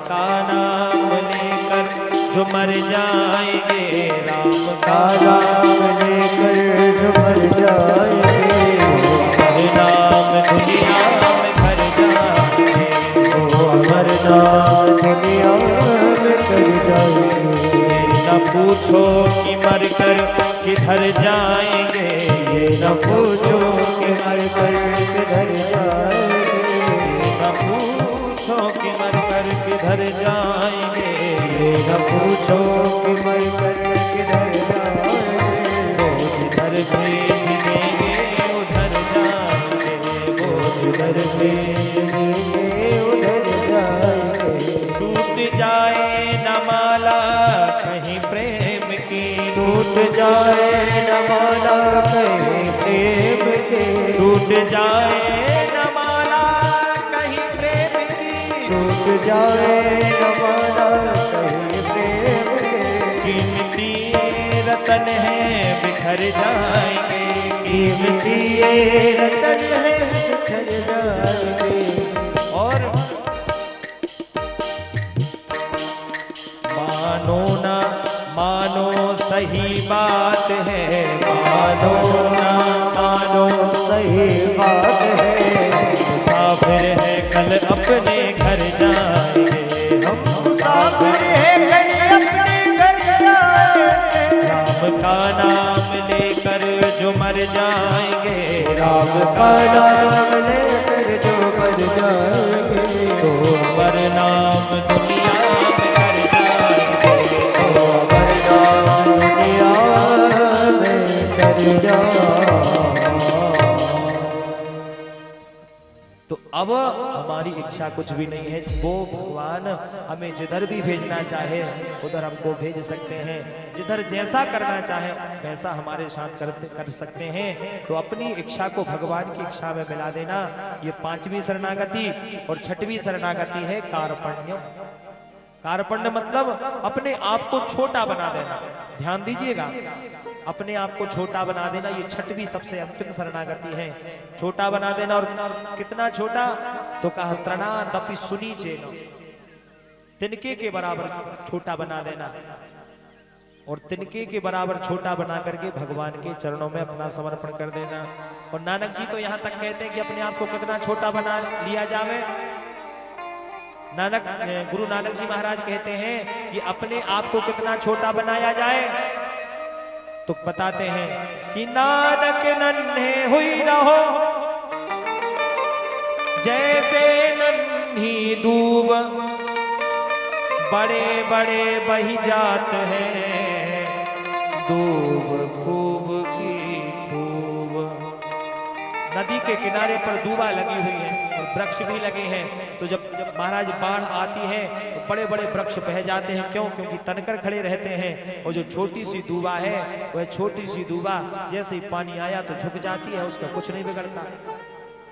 का नाम लेकर जो मर जाएंगे, राम का नाम लेकर जो मर जाएंगे, अमर नाम दुनिया में भर जाएंगे, वो अमर नाम दुनिया में कर जाएंगे। न पूछो कि मर कर किधर जाएंगे, ये न पूछो कि मर कर किधर जाएंगे, न पूछो कि मर कर किधर जाएंगे, ये न पूछो कि मर कर किधर जाएंगे, वो जिधर भेज देंगे उधर जाएंगे, वो जिधर भेज देंगे उधर जाएंगे। टूट जाए न माला कहीं प्रेम की, टूट जाए न माला कहीं प्रेम की, टूट जाए न माला कहीं प्रेम की, टूट जाए न माला कहीं प्रेम की, कीमती रतन है बिखर जाएंगे, कीमती रतन है बिखर जाएंगे। और मानो ना मानो सही बात है, मानो ना मानो सही बात है, मुसाफिर है कल अपने घर जाएंगे, हम मुसाफिर है कल अपने घर जाएंगे, राम का नाम लेकर जो मर जाएंगे, राम का नाम लेकर जो मर जाएंगे, तो अमर नाम दुनिया में कर जाएंगे, तो अमर नाम दुनिया में कर जाएंगे। तो अब हमारी इच्छा कुछ भी नहीं है, वो भगवान हमें जिधर भी भेजना चाहे उधर हमको भेज सकते हैं, जिधर जैसा करना चाहे वैसा हमारे साथ कर सकते हैं। तो अपनी इच्छा को भगवान की इच्छा में मिला देना, ये 5वीं शरणागति। और 6वीं शरणागति है कार्पण्य। कार्पण्य मतलब अपने आप को छोटा बना देना। ध्यान दीजिएगा, अपने आप को छोटा बना देना, ये 6वीं सबसे अंतिम शरणागति है। छोटा बना देना, और कितना छोटा, तो कहा तृणादपि सुनीचेन, तिनके के बराबर छोटा बना देना। और तिनके के बराबर छोटा बना करके भगवान के चरणों में अपना समर्पण कर देना। और नानक जी तो यहाँ तक कहते हैं कि अपने आप को कितना छोटा बना लिया जावे। गुरु नानक जी महाराज कहते हैं कि अपने आप को कितना छोटा बनाया जाए, तो बताते हैं कि नानक नन्हे हुई रहो जैसे नन्ही दूब, बड़े बड़े बही जात हैं दूब खूब की खूब। नदी के किनारे पर दूबा लगी हुई है और वृक्ष भी लगे हैं। तो जब महाराज बाढ़ आती है तो बड़े बड़े वृक्ष बह जाते हैं। क्यों? क्योंकि तनकर खड़े रहते हैं। और जो छोटी सी दूबा है, वह छोटी सी दूबा जैसे ही पानी आया तो झुक जाती है, उसका कुछ नहीं बिगड़ता।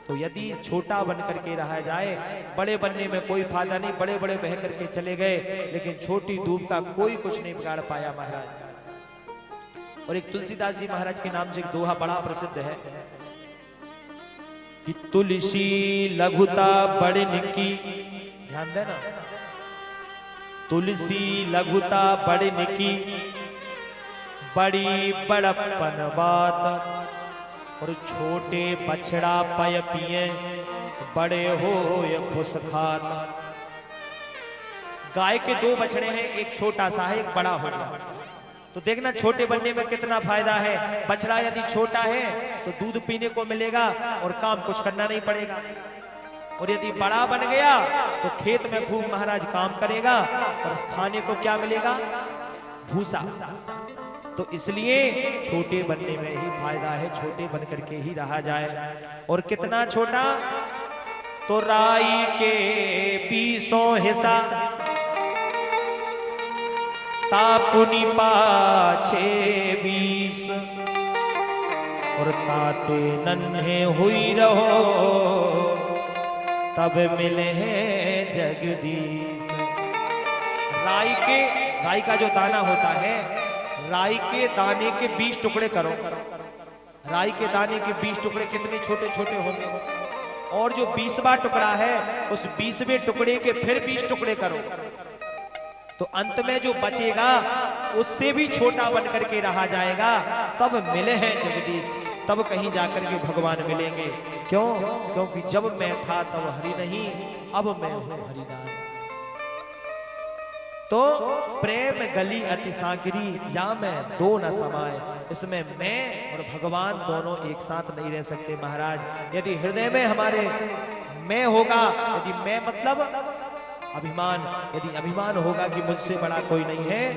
तो यदि छोटा बन करके रहा जाए, बड़े बनने में कोई फायदा नहीं। बड़े बड़े बह करके चले गए, लेकिन छोटी दूब का कोई कुछ नहीं बिगाड़ पाया महाराज। और एक तुलसीदास जी महाराज के नाम से एक दोहा बड़ा प्रसिद्ध है कि तुलसी लघुता बड़न की, ध्यान देना, तुलसी लघुता बड़न की, बड़ी बड़प्पन बात। और छोटे बछड़ा पय पिए, बड़े हो फुसखात। गाय के 2 बछड़े हैं, एक छोटा सा है, एक बड़ा हो गया। तो देखना छोटे बनने में कितना फायदा है। बछड़ा यदि छोटा है तो दूध पीने को मिलेगा और काम कुछ करना नहीं पड़ेगा। और यदि बड़ा बन गया तो खेत में खूब महाराज काम करेगा और खाने को क्या मिलेगा? भूसा। तो इसलिए छोटे बनने में ही फायदा है, छोटे बन करके ही रहा जाए। और कितना छोटा? तो राई के 20 हिस्सा, तापुनी पाछे 20, और ताते नन्हे हुई रहो तब मिले हैं जगदीश। राई का जो दाना होता है, राई के दाने के 20 टुकड़े करो। राई के दाने के 20 टुकड़े कितने छोटे छोटे होंगे। और जो 20वां टुकड़ा है उस 20वें टुकड़े के फिर 20 टुकड़े करो, तो अंत में जो बचेगा उससे भी छोटा बन करके रहा जाएगा। तब मिले हैं जगदीश, तब कहीं जाकर के भगवान मिलेंगे। क्यों? क्योंकि जब मैं था तब हरि नहीं, अब मैं हूं हरिनाम। तो प्रेम गली अति सागरी, या मैं दो न समाए। इसमें मैं और भगवान दोनों एक साथ नहीं रह सकते महाराज। यदि हृदय में हमारे मैं होगा, यदि मैं मतलब अभिमान, यदि अभिमान होगा कि मुझसे बड़ा कोई नहीं है,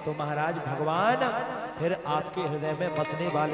तो महाराज भगवान फिर आपके हृदय में बसने वाले